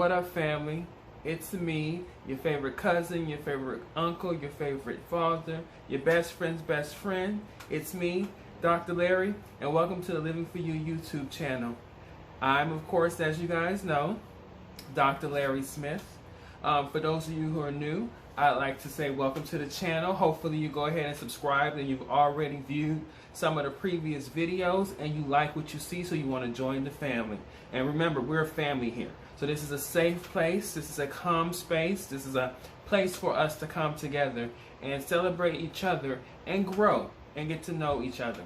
What up, family? It's me, your favorite cousin, your favorite uncle, your favorite father, your best friend's best friend. It's me, Dr. Larry, and welcome to the Living For You YouTube channel. I'm, of course, as you guys know, Dr. Larry Smith. For those of you who are new, I'd like to say welcome to the channel. Hopefully you go ahead and subscribe and you've already viewed some of the previous videos and you like what you see, so you want to join the family. And remember, we're a family here. So this is a safe place, this is a calm space, this is a place for us to come together and celebrate each other and grow and get to know each other.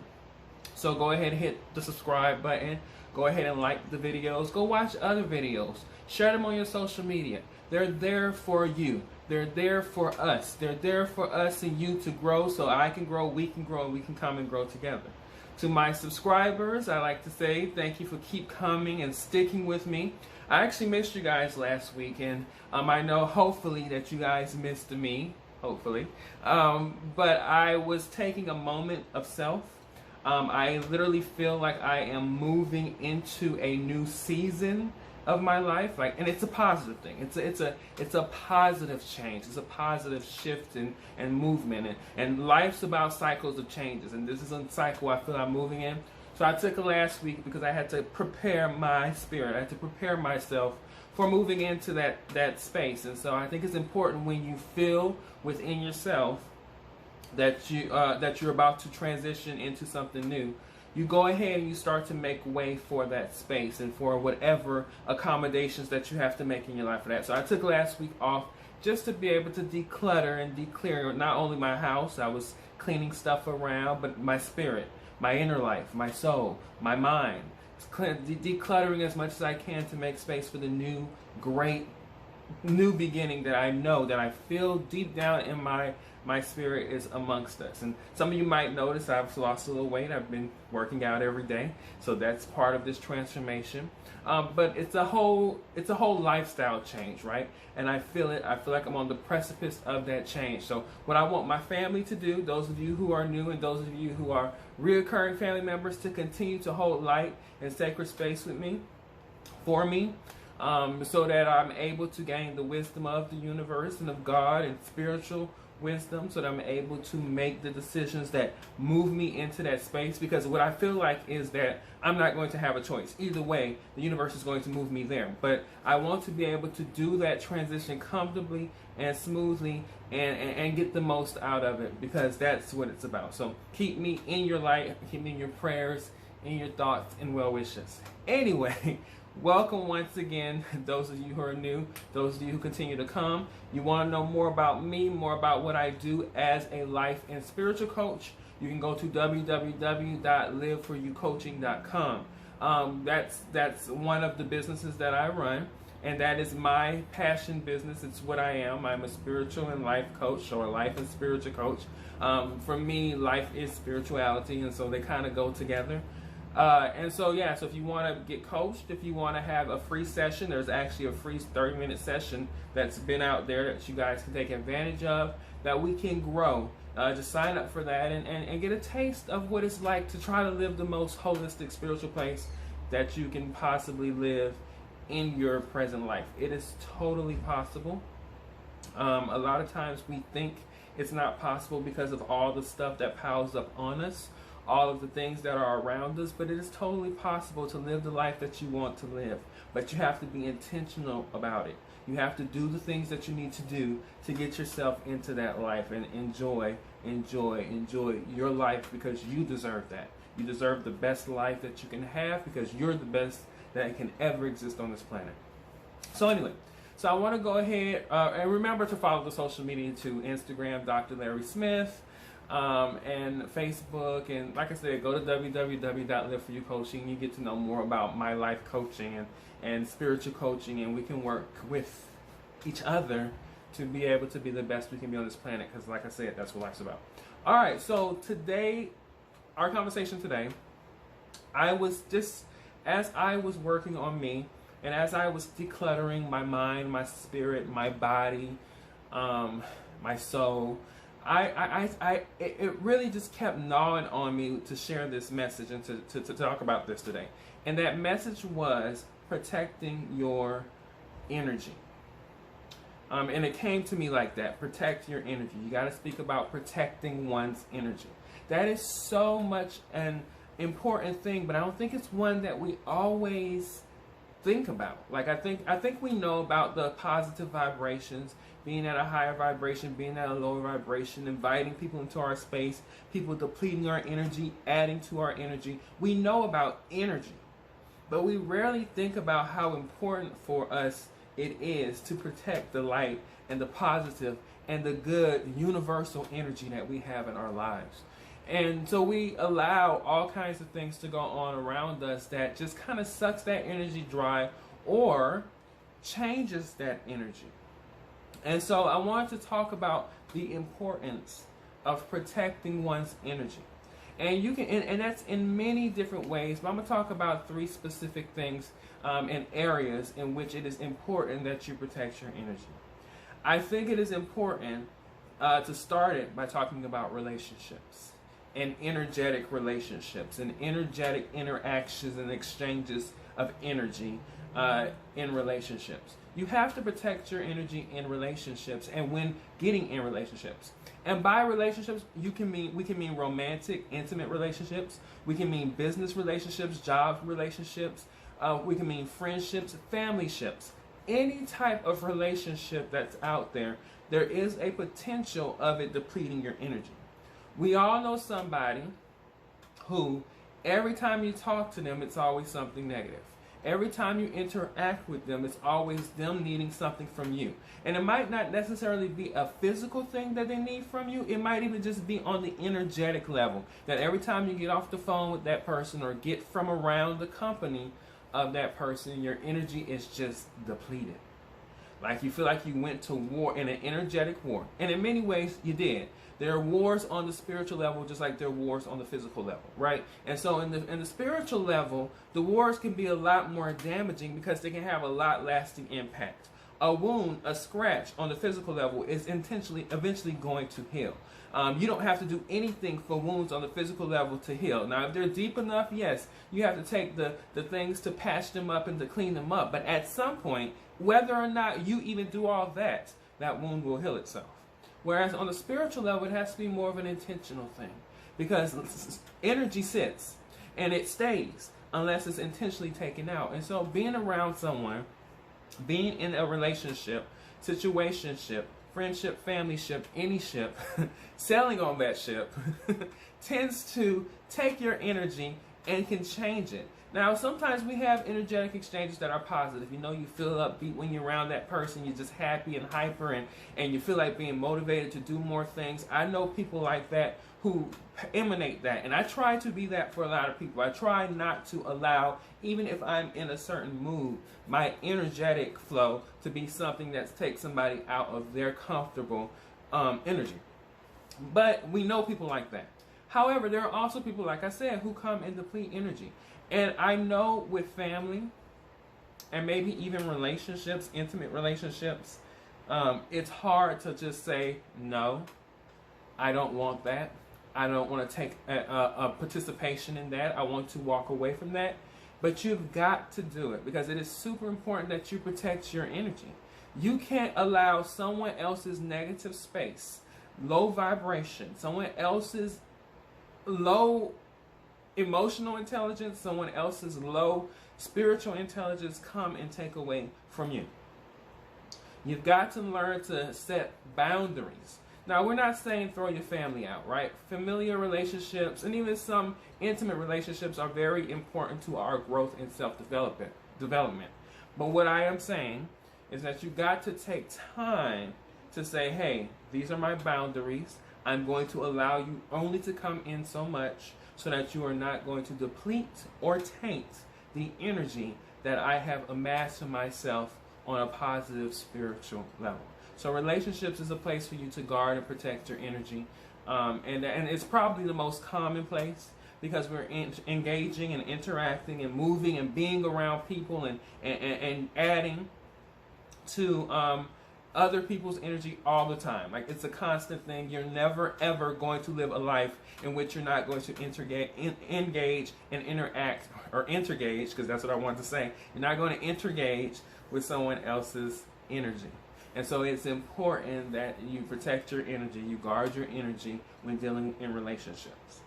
So go ahead and hit the subscribe button, go ahead and like the videos, go watch other videos, share them on your social media. They're there for you. They're there for us. They're there for us and you to grow, so I can grow, we can grow, and we can come and grow together. To my subscribers, I like to say thank you for keep coming and sticking with me. I actually missed you guys last week, and I know hopefully that you guys missed me, hopefully. But I was taking a moment of self. I literally feel like I am moving into a new season of my life, and it's a positive thing. It's a positive change. It's a positive shift and movement, and life's about cycles of changes, and this is a cycle I feel I'm moving in. So I took it last week because I had to prepare my spirit. I had to prepare myself for moving into that space. And so I think it's important when you feel within yourself that you're about to transition into something new, you go ahead and you start to make way for that space and for whatever accommodations that you have to make in your life for that. So I took last week off just to be able to declutter and declare not only my house, I was cleaning stuff around, but my spirit, my inner life, my soul, my mind. Decluttering as much as I can to make space for the new, great, new beginning that I know, that I feel deep down in my spirit is amongst us. And some of you might notice I've lost a little weight. I've been working out every day, so that's part of this transformation. But it's a whole lifestyle change, right? And I feel it. I feel like I'm on the precipice of that change. So what I want my family to do, those of you who are new and those of you who are reoccurring family members, to continue to hold light and sacred space with me, for me, so that I'm able to gain the wisdom of the universe and of God and spiritual wisdom, so that I'm able to make the decisions that move me into that space. Because what I feel like is that I'm not going to have a choice. Either way, the universe is going to move me there. But I want to be able to do that transition comfortably and smoothly and get the most out of it, because that's what it's about. So keep me in your light, keep me in your prayers, in your thoughts and well wishes. Anyway, welcome once again, those of you who are new, those of you who continue to come. You want to know more about me, more about what I do as a life and spiritual coach, you can go to www.liveforyoucoaching.com. That's one of the businesses that I run, and that is my passion business. It's what I am. I'm a spiritual and life coach, or a life and spiritual coach. For me, life is spirituality, and so they kind of go together. And so, yeah, so if you want to get coached, if you want to have a free session, there's actually a free 30-minute session that's been out there that you guys can take advantage of, that we can grow. Just sign up for that and get a taste of what it's like to try to live the most holistic spiritual place that you can possibly live in your present life. It is totally possible. A lot of times we think it's not possible because of all the stuff that piles up on us, all of the things that are around us, but it is totally possible to live the life that you want to live. But you have to be intentional about it. You have to do the things that you need to do to get yourself into that life and enjoy your life, because you deserve that. You deserve the best life that you can have, because you're the best that can ever exist on this planet. So anyway, so I want to go ahead and remember to follow the social media too. Instagram, Dr. Larry Smith, and Facebook, and like I said, go to www.liveforyoucoaching. You get to know more about my life coaching and spiritual coaching, and we can work with each other to be able to be the best we can be on this planet, because like I said, that's what life's about. All right, so today, our conversation today, as I was working on me, and as I was decluttering my mind, my spirit, my body, my soul, it really just kept gnawing on me to share this message and to talk about this today. And that message was protecting your energy. And it came to me like that. Protect your energy. You got to speak about protecting one's energy. That is so much an important thing, but I don't think it's one that we always think about. Like I think we know about the positive vibrations, being at a higher vibration, being at a lower vibration, inviting people into our space, people depleting our energy, adding to our energy. We know about energy, but we rarely think about how important for us it is to protect the light and the positive and the good universal energy that we have in our lives. And so we allow all kinds of things to go on around us that just kind of sucks that energy dry or changes that energy. And so I wanted to talk about the importance of protecting one's energy. And you can, and that's in many different ways, but I'm going to talk about 3 specific things and areas in which it is important that you protect your energy. I think it is important to start it by talking about relationships and energetic relationships and energetic interactions and exchanges of energy in relationships. You have to protect your energy in relationships and when getting in relationships. And by relationships, we can mean romantic, intimate relationships. We can mean business relationships, job relationships. We can mean friendships, family ships. Any type of relationship that's out there, there is a potential of it depleting your energy. We all know somebody who every time you talk to them, it's always something negative. Every time you interact with them, it's always them needing something from you. And it might not necessarily be a physical thing that they need from you. It might even just be on the energetic level. That every time you get off the phone with that person or get from around the company of that person, your energy is just depleted. Like you feel like you went to war, in an energetic war. And in many ways, you did. There are wars on the spiritual level just like there are wars on the physical level, right? And so in the spiritual level, the wars can be a lot more damaging because they can have a lot lasting impact. A wound, a scratch on the physical level is eventually going to heal. You don't have to do anything for wounds on the physical level to heal. Now, if they're deep enough, yes, you have to take the things to patch them up and to clean them up. But at some point, whether or not you even do all that, that wound will heal itself. Whereas on the spiritual level, it has to be more of an intentional thing. Because energy sits and it stays unless it's intentionally taken out. And so being around someone, being in a relationship, situationship, friendship, family ship, any ship, sailing on that ship, tends to take your energy and can change it. Now, sometimes we have energetic exchanges that are positive. You know, you feel upbeat when you're around that person. You're just happy and hyper and you feel like being motivated to do more things. I know people like that who emanate that. And I try to be that for a lot of people. I try not to allow, even if I'm in a certain mood, my energetic flow to be something that takes somebody out of their comfortable energy. But we know people like that. However, there are also people, like I said, who come and deplete energy. And I know with family and maybe even relationships, intimate relationships, it's hard to just say, no, I don't want that. I don't want to take a participation in that. I want to walk away from that. But you've got to do it because it is super important that you protect your energy. You can't allow someone else's negative space, low vibration, someone else's low emotional intelligence, someone else's low spiritual intelligence come and take away from you. You've got to learn to set boundaries. Now, we're not saying throw your family out, right? Familiar relationships and even some intimate relationships are very important to our growth and self-development. But what I am saying is that you've got to take time to say, hey, these are my boundaries. I'm going to allow you only to come in so much so that you are not going to deplete or taint the energy that I have amassed for myself on a positive spiritual level. So relationships is a place for you to guard and protect your energy. And it's probably the most common place because we're engaging and interacting and moving and being around people and adding to other people's energy all the time. Like, it's a constant thing. You're never ever going to live a life in which you're not going to engage and interact, or intergage, because that's what I wanted to say. You're not going to intergage with someone else's energy. And so it's important that you protect your energy, you guard your energy when dealing in relationships.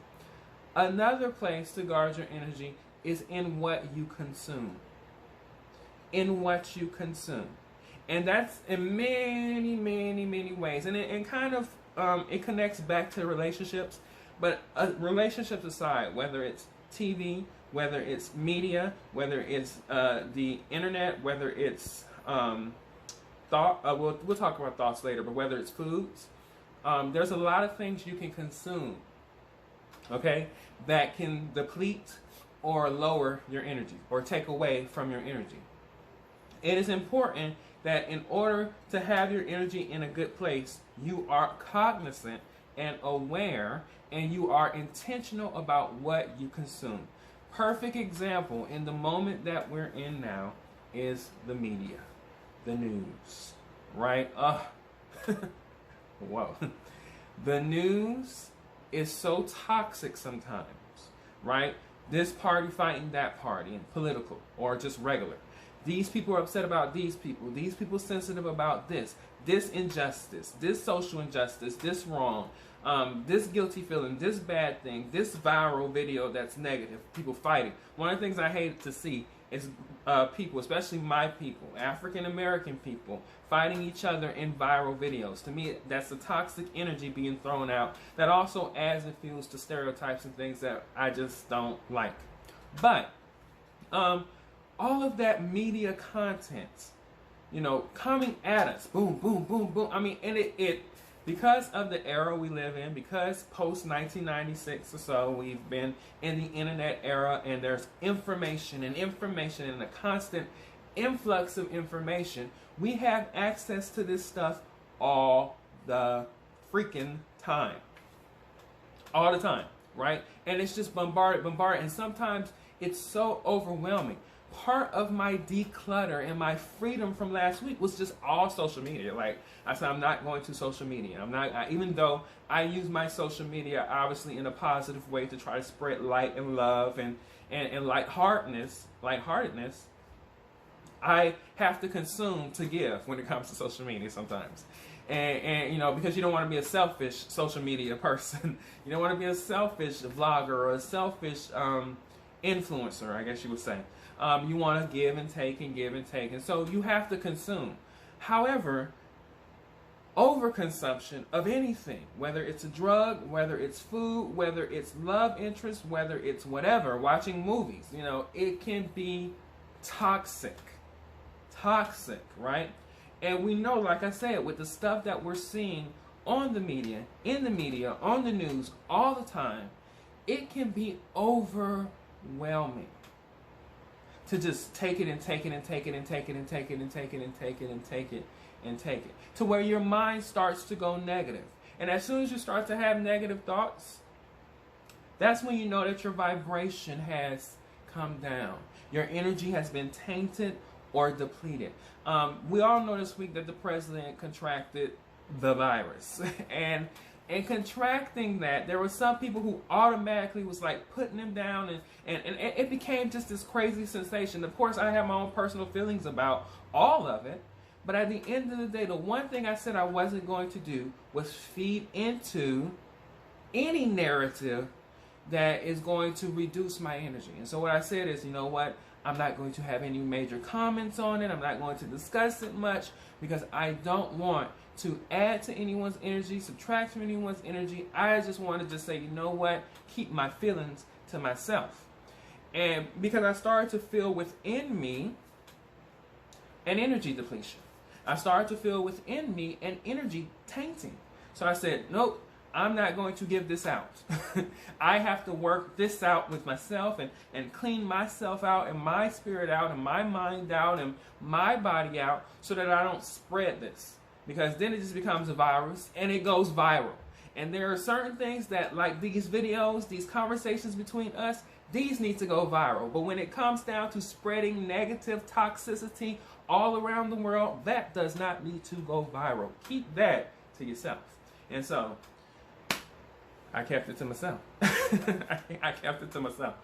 Another place to guard your energy is in what you consume. In what you consume. And that's in many, many, many ways. And it kind of, it connects back to relationships. But relationships aside, whether it's TV, whether it's media, whether it's the internet, whether it's thought, we'll talk about thoughts later, but whether it's foods, there's a lot of things you can consume, okay, that can deplete or lower your energy or take away from your energy. It is important that in order to have your energy in a good place, you are cognizant and aware, and you are intentional about what you consume. Perfect example in the moment that we're in now is the media, the news, right? Whoa. The news is so toxic sometimes, right? This party fighting that party, and political or just regular. These people are upset about these people sensitive about this injustice, this social injustice, this wrong, this guilty feeling, this bad thing, this viral video that's negative, people fighting. One of the things I hate to see is people, especially my people, African American people, fighting each other in viral videos. To me, that's a toxic energy being thrown out that also adds and fuels to stereotypes and things that I just don't like. But all of that media content, you know, coming at us, boom, boom, boom, boom. I mean, and it because of the era we live in, because post 1996 or so, we've been in the internet era, and there's information and a constant influx of information. We have access to this stuff all the freaking time. All the time, right? And it's just bombarded, and sometimes it's so overwhelming. Part of my declutter and my freedom from last week was just all social media. Like I said, I'm not going to social media. Even though I use my social media obviously in a positive way to try to spread light and love and lightheartedness, I have to consume to give when it comes to social media sometimes. And you know, because you don't want to be a selfish social media person. You don't want to be a selfish vlogger or a selfish influencer, I guess you would say. You want to give and take and give and take. And so you have to consume. However, overconsumption of anything, whether it's a drug, whether it's food, whether it's love interest, whether it's whatever, watching movies, you know, it can be toxic. Toxic, right? And we know, like I said, with the stuff that we're seeing on the media, in the media, on the news, all the time, it can be overwhelming. To just take it and take it and take it and take it and take it and take it and take it and take it and take it. To where your mind starts to go negative. And as soon as you start to have negative thoughts, that's when you know that your vibration has come down. Your energy has been tainted or depleted. We all know this week that the president contracted the virus. And contracting that, there were some people who automatically was like putting him down, and it became just this crazy sensation. Of course, I have my own personal feelings about all of it, but at the end of the day, the one thing I said I wasn't going to do was feed into any narrative that is going to reduce my energy. And so what I said is, you know what, I'm not going to have any major comments on it. I'm not going to discuss it much because I don't want to add to anyone's energy, subtract from anyone's energy. I just want to just say, you know what, keep my feelings to myself. And because I started to feel within me an energy depletion. I started to feel within me an energy tainting. So I said, nope, I'm not going to give this out. I have to work this out with myself and clean myself out and my spirit out and my mind out and my body out so that I don't spread this. Because then it just becomes a virus and it goes viral. And there are certain things that, like these videos, these conversations between us, these need to go viral. But when it comes down to spreading negative toxicity all around the world, that does not need to go viral. Keep that to yourself. And so I kept it to myself. I kept it to myself.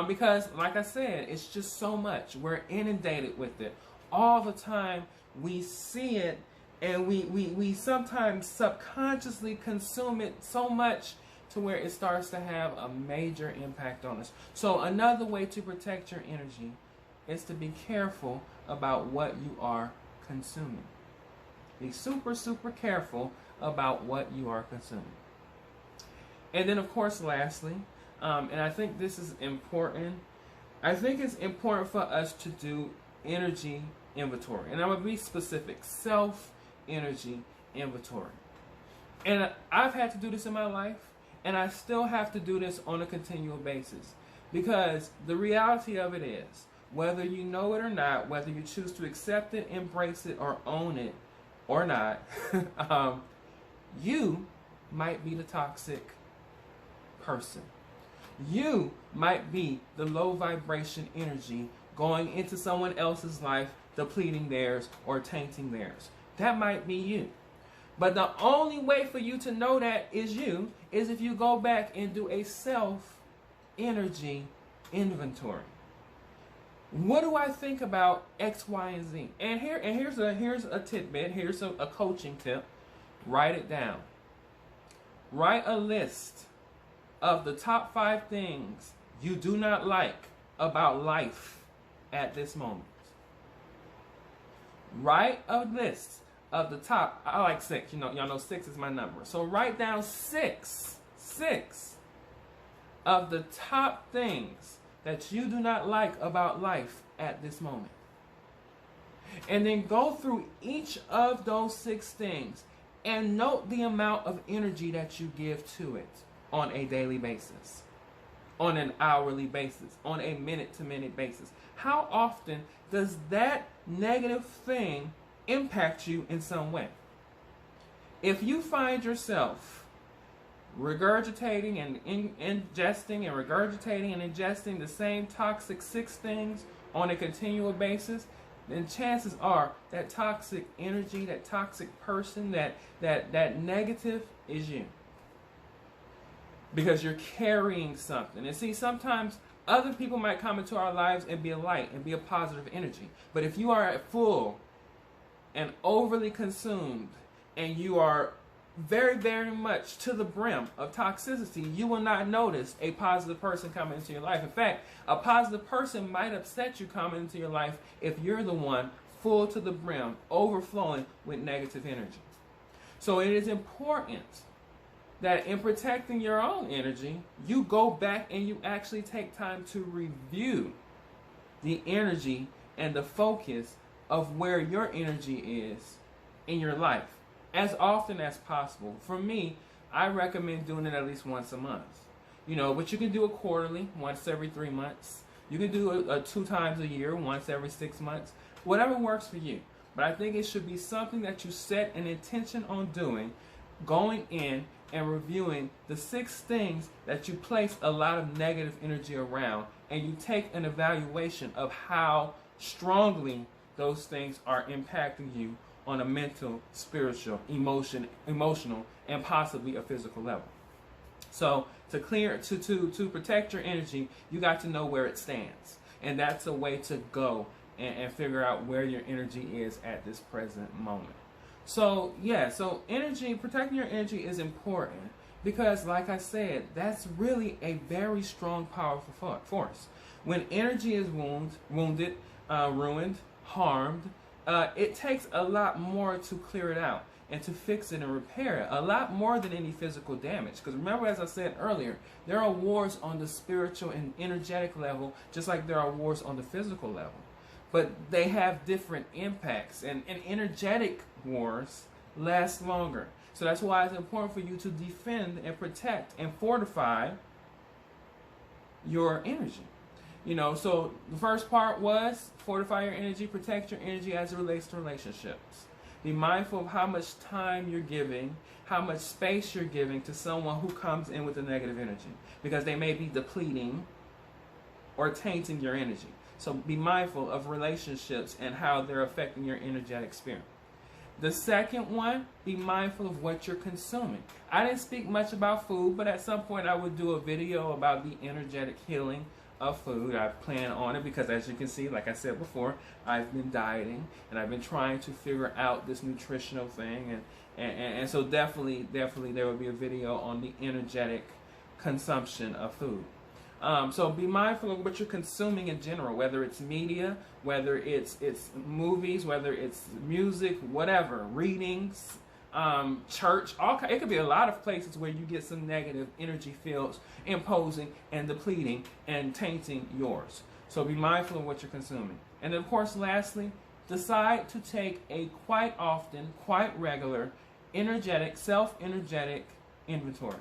Because, like I said, it's just so much. We're inundated with it all the time. We see it, and we sometimes subconsciously consume it so much to where it starts to have a major impact on us. So another way to protect your energy is to be careful about what you are consuming. Be super, super careful about what you are consuming. And then, of course, lastly, and I think this is important, I think it's important for us to do energy inventory. And I'm going to be specific, self-energy inventory. And I've had to do this in my life, and I still have to do this on a continual basis. Because the reality of it is, whether you know it or not, whether you choose to accept it, embrace it, or own it or not, you might be the toxic person. You might be the low vibration energy going into someone else's life, depleting theirs or tainting theirs. That might be you. But the only way for you to know that is you is if you go back and do a self-energy inventory. What do I think about X, Y, and Z? And here's a tidbit. Here's a coaching tip. Write it down. Write a list of the top 5 things you do not like about life at this moment. Write a list of the top. I like 6. Y'all know 6 is my number. So write down six of the top things that you do not like about life at this moment. And then go through each of those 6 things and note the amount of energy that you give to it on a daily basis, on an hourly basis, on a minute-to-minute basis. How often does that negative thing impact you in some way? If you find yourself regurgitating and ingesting and regurgitating and ingesting the same toxic 6 things on a continual basis, then chances are that toxic energy, that toxic person, that negative is you. Because you're carrying something. And see, sometimes other people might come into our lives and be a light and be a positive energy. But if you are full and overly consumed and you are very, very much to the brim of toxicity, you will not notice a positive person coming into your life. In fact, a positive person might upset you coming into your life if you're the one full to the brim, overflowing with negative energy. So it is important that in protecting your own energy, you go back and you actually take time to review the energy and the focus of where your energy is in your life as often as possible. For me, I recommend doing it at least once a month. But you can do it quarterly, once every 3 months. You can do it 2 times a year, once every 6 months. Whatever works for you. But I think it should be something that you set an intention on doing, going in and reviewing the 6 things that you place a lot of negative energy around, and you take an evaluation of how strongly those things are impacting you on a mental, spiritual, emotional, and possibly a physical level. So to protect your energy, you got to know where it stands. And that's a way to go and figure out where your energy is at this present moment. So protecting your energy is important because, like I said, that's really a very strong, powerful force. When energy is wounded, ruined, harmed, it takes a lot more to clear it out and to fix it and repair it, a lot more than any physical damage. Because remember, as I said earlier, there are wars on the spiritual and energetic level, just like there are wars on the physical level. But they have different impacts, and energetic wars last longer. So that's why it's important for you to defend and protect and fortify your energy. So the first part was fortify your energy, protect your energy as it relates to relationships. Be mindful of how much time you're giving, how much space you're giving to someone who comes in with a negative energy, because they may be depleting or tainting your energy. So be mindful of relationships and how they're affecting your energetic spirit. The second one, be mindful of what you're consuming. I didn't speak much about food, but at some point I would do a video about the energetic healing of food. I plan on it because, as you can see, like I said before, I've been dieting and I've been trying to figure out this nutritional thing, and so definitely there will be a video on the energetic consumption of food. So be mindful of what you're consuming in general, whether it's media, whether it's movies, whether it's music, whatever, readings, church. It could be a lot of places where you get some negative energy fields imposing and depleting and tainting yours. So be mindful of what you're consuming. And then, of course, lastly, decide to take a quite often, quite regular, energetic, self-energetic inventory,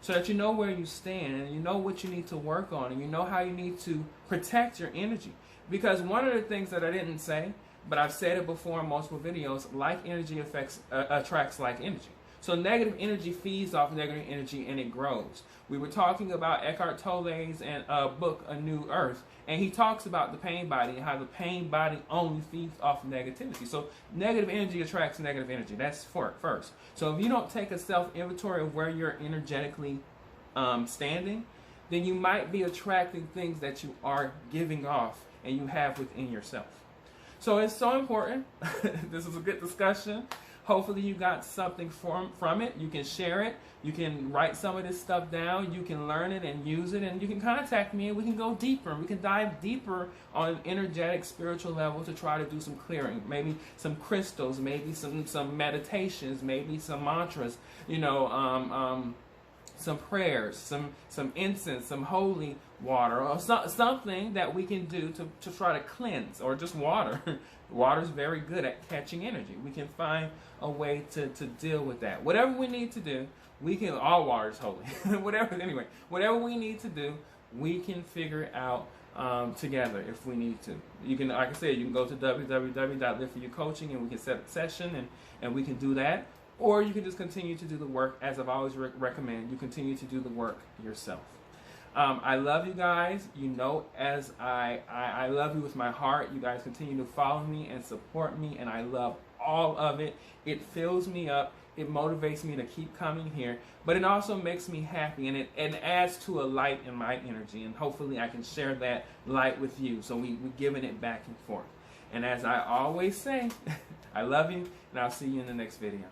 so that you know where you stand and you know what you need to work on and you know how you need to protect your energy. Because one of the things that I didn't say, but I've said it before in multiple videos, like energy attracts like energy. So negative energy feeds off negative energy and it grows. We were talking about Eckhart Tolle's book, A New Earth, and he talks about the pain body and how the pain body only feeds off negativity. So negative energy attracts negative energy. That's first. So if you don't take a self-inventory of where you're energetically standing, then you might be attracting things that you are giving off and you have within yourself. So it's so important. This is a good discussion. Hopefully you got something from it. You can share it. You can write some of this stuff down. You can learn it and use it. And you can contact me and we can go deeper. We can dive deeper on an energetic, spiritual level to try to do some clearing. Maybe some crystals, maybe some meditations, maybe some mantras, some prayers, some incense, some holy water, or something that we can do to try to cleanse, or just water. Water is very good at catching energy. We can find a way to deal with that. Whatever we need to do, we can. All water is holy. Whatever we need to do, we can figure out together if we need to. You can, like I said, you can go to www.liveforyoucoaching and we can set a session and we can do that. Or you can just continue to do the work, as I've always recommend. You continue to do the work yourself. I love you guys. You know, as I love you with my heart. You guys continue to follow me and support me, and I love all of it. It fills me up. It motivates me to keep coming here, but it also makes me happy, and it adds to a light in my energy, and hopefully I can share that light with you. So we're giving it back and forth. And as I always say, I love you, and I'll see you in the next video.